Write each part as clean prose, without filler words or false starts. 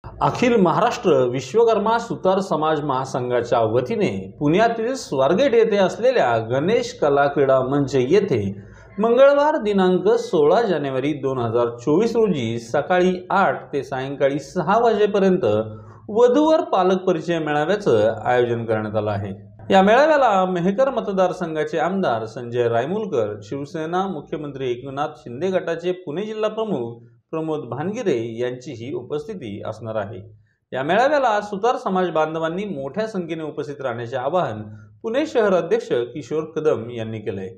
अखिल महाराष्ट्र विश्वकर्मा सुतार समाज महासंघाच्या वतीने पुण्यातील स्वारगेट येथे असलेल्या गणेश कला क्रीडा मंच येथे मंगळवार दिनांक 16 जानेवारी 2024 रोजी सकाळी 8 ते सायंकाळी 6 वाजेपर्यंत वधूवर पालक परिचय मेळाव्याचं आयोजन करण्यात आलं आहे। या मेळाव्याला मेहकर मतदारसंघाचे आमदार संजय रायमुलकर, शिवसेना मुख्यमंत्री एकनाथ शिंदे गटाचे पुणे जिल्हा प्रमुख प्रमोद भानगिरे यांचीही उपस्थिती असणार आहे। या मेळाव्याला सुतार समाज बांधवांनी मोठ्या संख्येने उपस्थित राहण्याचे आवाहन पुणे शहर अध्यक्ष किशोर कदम यांनी केले।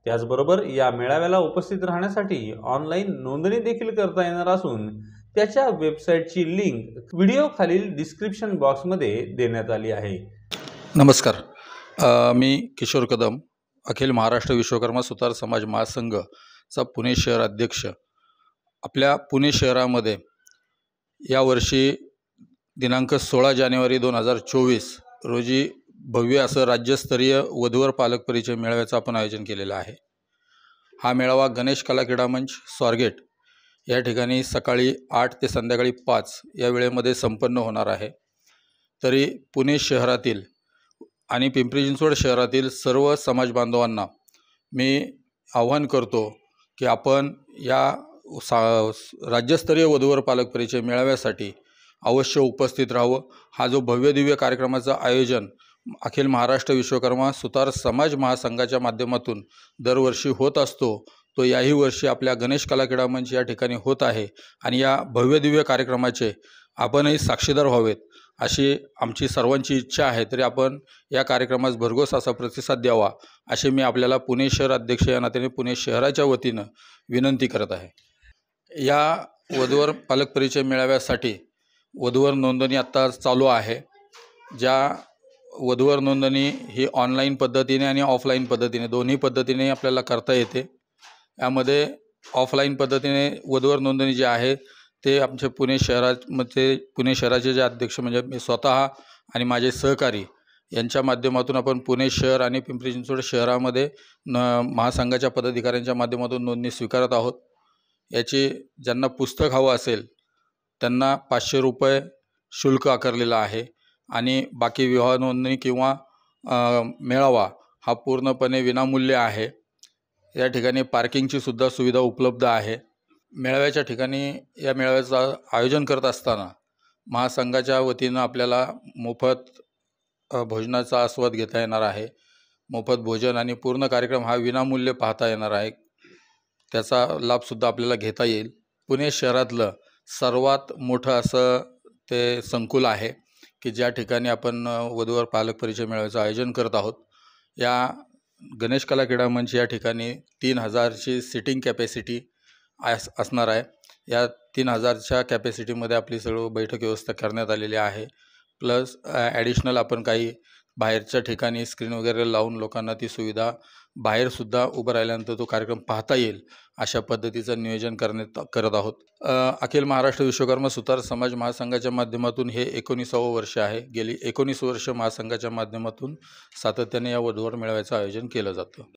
त्याचबरोबर या मेळाव्याला उपस्थित राहण्यासाठी ऑनलाईन नोंदणी देखील करता येणार असून त्याच्या वेबसाईटची लिंक व्हिडिओ खालील डिस्क्रिप्शन बॉक्समध्ये देण्यात आली आहे। नमस्कार, मी किशोर कदम, अखिल महाराष्ट्र विश्वकर्मा सुतार समाज महासंघचा पुणे शहर अध्यक्ष। आपल्या पुणे शहरामध्ये यावर्षी दिनांक 16 जानेवारी 2024 रोजी भव्य असं राज्यस्तरीय वधूवर पालक परिचय मेळाव्याचं आपण आयोजन केलेलं आहे। हा मेळावा गणेश कला क्रीडा मंच स्वारगेट या ठिकाणी सकाळी 8 ते संध्याकाळी 5 या वेळेमध्ये संपन्न होणार आहे। तरी पुणे शहरातील आणि पिंपरी चिंचवड शहरातील सर्व समाज बांधवांना मी आवाहन करतो की आपण या राज्यस्तरीय वधूवर पालक परिचय मेळाव्यासाठी अवश्य उपस्थित राहावं। हा जो भव्य दिव्य कार्यक्रमाचं आयोजन अखिल महाराष्ट्र विश्वकर्मा सुतार समाज महासंघाच्या माध्यमातून दरवर्षी होत असतो, तो याही वर्षी आपल्या गणेश कला क्रीडा मंच या ठिकाणी होत आहे आणि या भव्य दिव्य कार्यक्रमाचे आपणही साक्षीदार व्हावेत अशी आमची सर्वांची इच्छा आहे। तरी आपण या कार्यक्रमास भरघोस असा प्रतिसाद द्यावा असे मी आपल्याला पुणे शहर अध्यक्ष या नात्याने पुणे शहराच्या वतीनं विनंती करत आहे। या वधूवर पालक परिचय मेळाव्यासाठी वधूवर नोंदणी आत्ता चालू आहे। ज्या वधूवर नोंदणी ही ऑनलाईन पद्धतीने आणि ऑफलाईन पद्धतीने दोन्ही पद्धतीने आपल्याला करता येते। यामध्ये ऑफलाईन पद्धतीने वधूवर नोंदणी जी आहे ते आमचे पुणे शहराचे जे अध्यक्ष म्हणजे मी स्वतः आणि माझे सहकारी यांच्या माध्यमातून आपण पुणे शहर आणि पिंपरी चिंचवड शहरामध्ये महासंघाच्या पदाधिकाऱ्यांच्या माध्यमातून नोंदणी स्वीकारत आहोत। याची ज्यांना पुस्तक हवं असेल त्यांना 500 रुपये शुल्क आकारलेलं आहे आणि बाकी विवाह नोंदणी किंवा मेळावा हा पूर्णपणे विनामूल्य आहे। या ठिकाणी पार्किंगची सुद्धा सुविधा उपलब्ध आहे। मेळाव्याच्या ठिकाणी या मेळाव्याचं आयोजन करत असताना महासंघाच्या वतीनं आपल्याला मोफत भोजनाचा आस्वाद घेता येणार आहे। मोफत भोजन आणि पूर्ण कार्यक्रम हा विनामूल्य पाहता येणार आहे, त्याचा लाभसुद्धा आपल्याला घेता येईल। पुणे शहरातलं सर्वात मोठं असं ते संकुल आहे की ज्या ठिकाणी आपण वधूवर पालक परिचय मेळाव्याचं आयोजन करत आहोत। या गणेश कला क्रीडा मंच या ठिकाणी 3000ची सिटिंग कॅपॅसिटी असणार आहे। या 3000च्या कॅपॅसिटीमध्ये आपली सर्व बैठक व्यवस्था करण्यात आलेली आहे। प्लस ॲडिशनल आपण काही बाहेरच्या ठिकाणी स्क्रीन वगैरे लावून लोकांना ती सुविधा बाहेरसुद्धा उभं राहिल्यानंतर तो कार्यक्रम पाहता येईल अशा पद्धतीचं नियोजन करत आहोत। अखिल महाराष्ट्र विश्वकर्मा सुतार समाज महासंघाच्या माध्यमातून हे 19वे वर्ष आहे। गेली 19 वर्ष महासंघाच्या माध्यमातून सातत्याने या वधूवर मेळाव्याचं आयोजन केलं जातं।